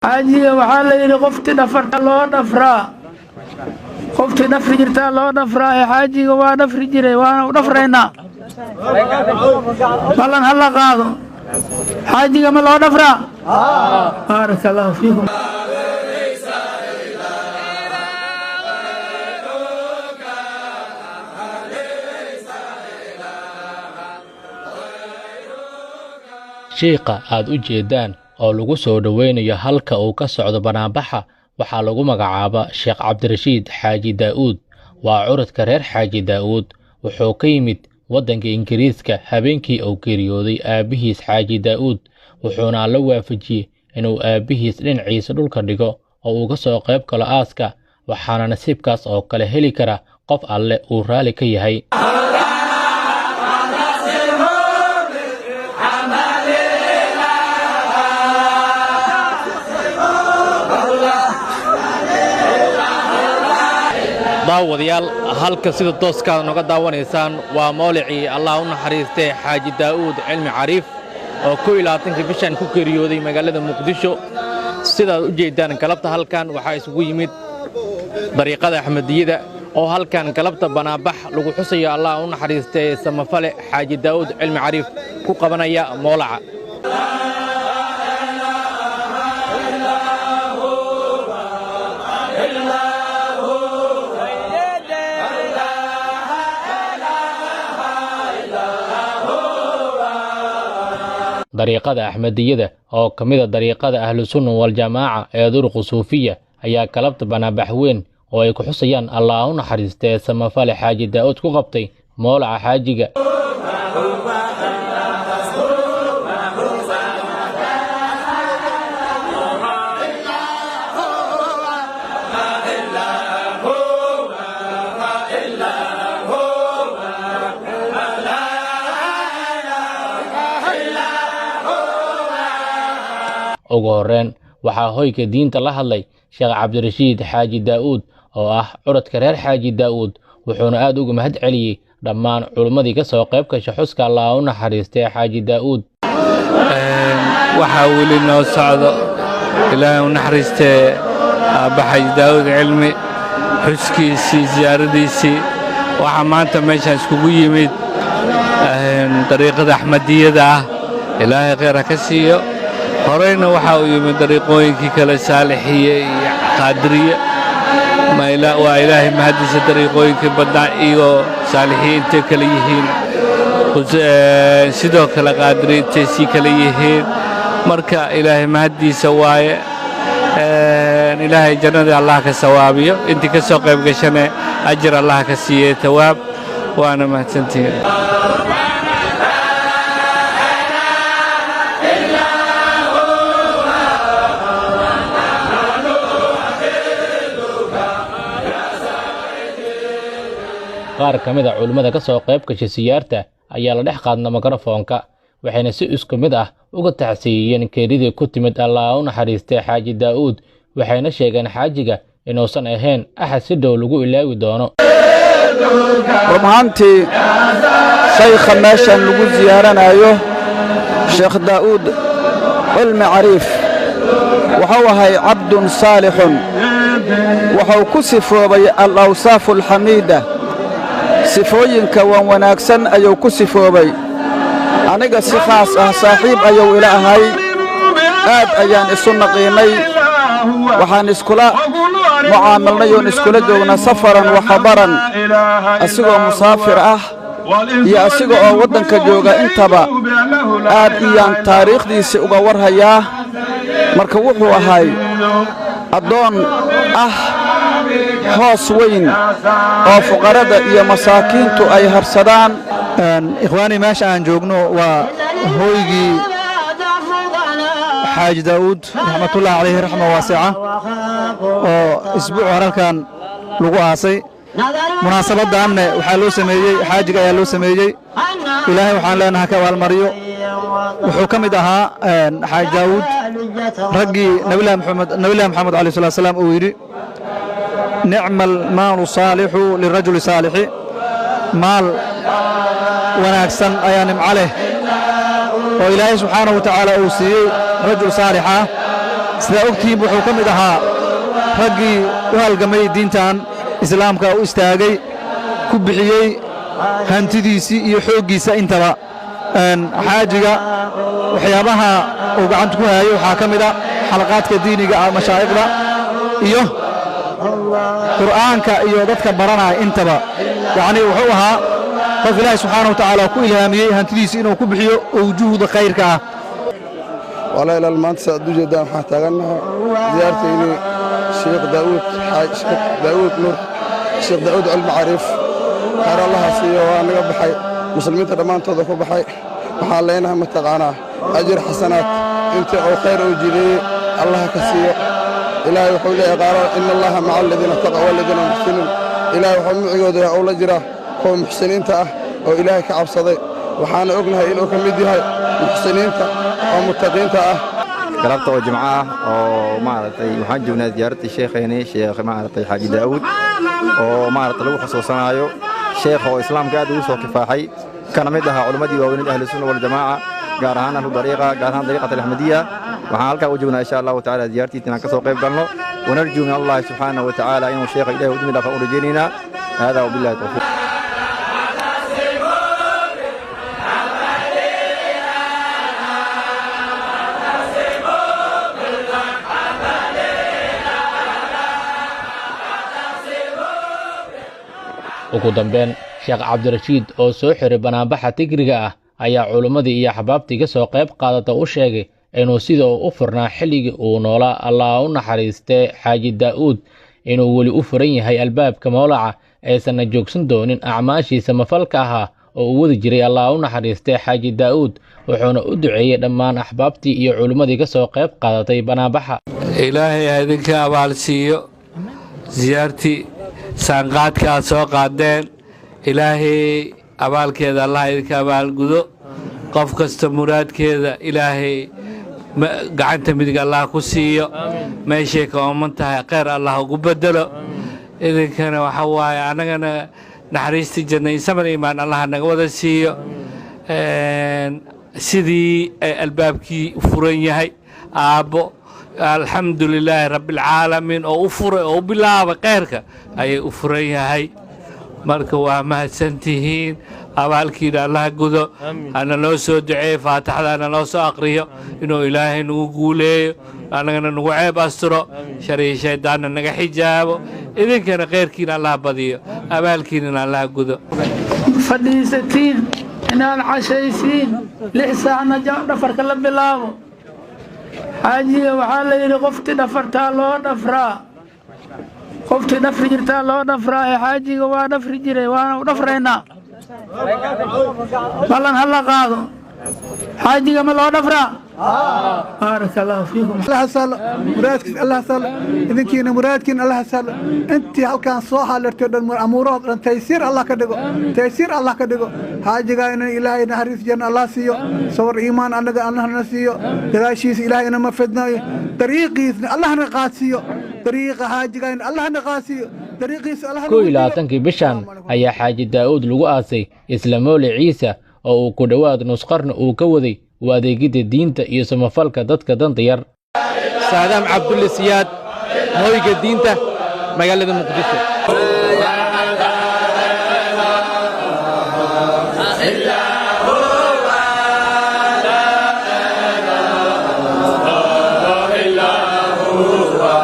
حاجي وحال لي قفتي نفرت الله نفرا قفتي نفر جرتا الله نفرا يا حاجي ونفر جري وانا ونفرينا والله هلا قاضوا حاجي كما الله نفرا بارك الله فيكم sheekha aad u jeedaan oo lagu soo dhaweynayo halka uu ka socdo banaanbaxa waxaa lagu magacaabaa Sheekh Cabdirashiid Xaaji Daa'uud waa curadka reer Xaaji Daa'uud wuxuu ka yimid waddanka Ingiriiska habeenkii uu geeriyooday aabihiis Xaaji Daa'uud wuxuuna la waafajiyay inuu aabihiis dhinaciisa dhulka dhigo oo uu ka soo qayb galo aaska waxaana nasiibkaas oo kale heli kara qof alle uu raali ka yahay daawadayaal halka sida tooskaada noga daawanaysaan waa mawlicii Allah u naxariistay Xaaji Daa'uud Cilmi Cariif oo 12 bishan ku geeriyooday magaalada Muqdisho sida u jeedaan galabta halkan waxa isugu yimid dariiqada Axmadiyada oo halkan galabta banaabax lagu xusayo Allah u naxariistay samafale Xaaji Daa'uud Cilmi Cariif ku qabanaya mawlaca dariiqada Axmadiyada oo kamida dariiqada Ahlus Sunna wal Jamaaca ee duruq suufiya ayaa galabta banaabax weyn oo ay ku xusayaan Allah u naxariistay samafale Xaaji Daa'uud ku qabtay mawlaca xaajiga ugu horeen waxaa hoyga diinta la hadlay Sheekh Cabdirashiid Xaaji Daa'uud oo ah curadka reer Xaaji Daa'uud wuxuuna aad uga mahad celiyay dhammaan culimadii ka soo qayb gashay xuska Allah u naxariistay Xaaji Daa'uud waxa weli noo socdo Ilaahay u naxariistay Xaaji Daa'uud Cilmi xuskiisii ziyaaradiisii waxa maanta meeshaan iskugu yimid dariiqada Axmadiyada Ilaahay khayr ka siiyo horeyna waxa uu yimid dariiqooyinkii kale saalixiye iyo qaadiriye waa ilaahay mahadiisa dariiqooyinkii badnaa iyo saalixiinta kale yihiin sidoo kale qaadiriinta sii kale yihiin marka ilaahay mahadiisa waaye ilaahay jannada Allah ka sawaabiyo intii ka soo qayb gashana ajir Allah ka siiyo tawaab waana mahadsantihiin qaar kamida culimada ka soo qayb gashay siyaarta ayaa la dhex qaadna mikrofoonka waxayna si isku mid ah uga taxsiiyeen keeridii ku timid Allah u naxariistay Xaaji Daa'uud waxayna sheegeen xaajiga inuusan ahayn axad si dhow lagu ilaawi doono rumaantii shaykha meeshan lagu ziyaaranayo Sheekh Daa'uud Cilmi Cariif wuxuu ahay cabdun saalixun wuxuu ku sifoobay al-awsaaf al-hamiida sifooyinka waan wanaagsan ayuu ku sifoobay aniga si khaas ah saaxiib ayuu ila ahay aad ayaan isu naqiinay waxaan iskula mucaamalnay oo iskula joognaa safaran wa khabaran asigoo musaafir ah iyo asiga oo waddanka jooga intaba aad iyaan taariikhdiisa uga warhayaa marka wuxuu ahay addoon ah hoos weyn oo fuqarada iyo masaakiintu ay harsadaan ikhwaani meesha aan joogno waa hooygii Xaaji Daa'uud raxmatullaahi calayhi raxma waasica oo isbuuc halkan lagu aasay munaasabadanna waxaa loo sameeyey xaajiga ayaa loo sameeyey ilaahay waxaan leenahay ka abaalmariyo wuxuu ka mid ahaa Xaaji Daa'uud raggii Nabiga Maxamed calayhi salaatu wasalaam uu yidhi نعم المال صالح للرجل صالح مال وناكسن أيانم عليه وإلهي سبحانه وتعالى أوصيه رجل صالحة sidaa ogtihiin wuxuu ka mid ahaa raggii u halgamay diintan islaamka u istaagay ku bixiyey hantidiisii iyo xooggiisa intaba xaajiga waxyaabaha uu gacanta ku haayay waxaa ka mid a xalaqaadka diiniga mashaa'ikhda iyo qur'aanka iyo dadka baranaya intaba yacni wuxuu ahaa qof ilaahay subxaana wa tacaala ku ilhaamiyey hantidiisa inuu ku bixiyo wujuuhda khayrka ah والله إلى المنطقة دوجة دام حتى قلنا زيارتي إلي الشيخ داود الشيخ داود نور الشيخ داود علم عارف خير الله سيه وأنا بحي مسلمين تدمان تضخوا بحي وحالينها متقانا أجر حسنات أنت أو خير وجلي الله كسيه إلهي وحولي قال إن الله مع الذين اتقوا والذين محسنون إلهي وحول معيود يا أولى جرا هو محسنين تأه وإلهي كعب صدي وحانا أقنها إلو كميديها محسنين تأه ومتقين تأه قربت جمعة ومعرضي waxaan joognaa ziyaaradii sheekheeni sheekh maartay Xaaji Daawud oo maartay lagu xasuusanayo sheekh oo islaamka aad ugu soo kifaaxay kana mid ah culimadii waaweyn ahlu sunna wal jamaa gaar ahaan ahlu dariiqada al-ahmadiyya waxaan halka u joognaa insha Allah ta'ala ziyartiina ka soo qayb galno ونرجو من الله سبحانه وتعالى إنه شيخ إلهي ودمي لك أرجينا هذا وبالله التوفيق ugu dambeyn sheekh cabdirashiid oo soo xiray banaanbaxa tigriga ah ayaa culimmadii iyo axbaabtii ka soo qayb qaadata u sheegay inuu sida u furnaa xilligii uu noolaa allah u naxariistee xaaji daa'uud inuu weli u furan yahay albaabka mawlaca aysanna joogsan doonin acmaashiisa mafalka ahaa oo uu wadi jiray allah u naxariistee xaaji daa'uud wuxuuna u duceeyey dhammaan axbaabtii iyo culimmadii ka soo qayb qaadatay banaanbaxa ilaahay ha idinka abaalsiiyo ziyaartii saanqaadka aad soo qaadeen ilaahay abaalkeeda allah idinka abaalgudo qof kasta muraadkeeda ilaahay gacanta midig allah ku siiyo meeshay ka ooman tahay khayr allah ugu bedelo idinkana waxa waaye annagana naxariistii janna insaman iimaan allah naga wada siiyo sidii ay albaabkii furan yahay aabbo alxamdu lilaahi rabbialcaalamiin oo u furay oo u bilaabay khayrka ayay u furan yahay marka waa mahadsantihiin abaalkiina allah gudo hana noo soo duceeyo faataxda hana noo soo aqriyo inuu ilaahay nagu guuleeyo annagana nagu ceeb asturo shariyo shayddaanna naga xijaabo idinkana khayrkiina allah badiyo abaalkiinana allah gudo fadhiisatiin inaad cashaysiin 6 saacna dhafarka la bilaabo xaajiga waxaa la yidhi qoftii dhafartaa loo dhafraa qoftii dhafri jirtaa loo dhafraa ee xaajiga waa dhafri jiray waana u dhafraynaa ballan ha la qaado xaajiga ma loo dhafraa بارك الله فيكم الله سال مرادك الله سال إذنكين مرادكين الله سال أنت كان صوحة لرتدن أمورات تيسير الله كدقو تيسير الله كدقو حاجة إن إلهي نحريف جن الله سيو صور إيمان أنك الله نسيو دغاشيس إلهي إنما فدنا طريقي الله نقاسيو طريق حاجة إن الله نقاسيو طريقي الله كو إلى تنكي بشان أي حاجة داود لغو آسي إسلامولي عيسى أو كدواد نسقرن أو كوذي وأديجيد الدين تأيي سمفالك دتك دنطير سادام عبد الله سياد مويق الدين ته مقالة المقدسة إلا هو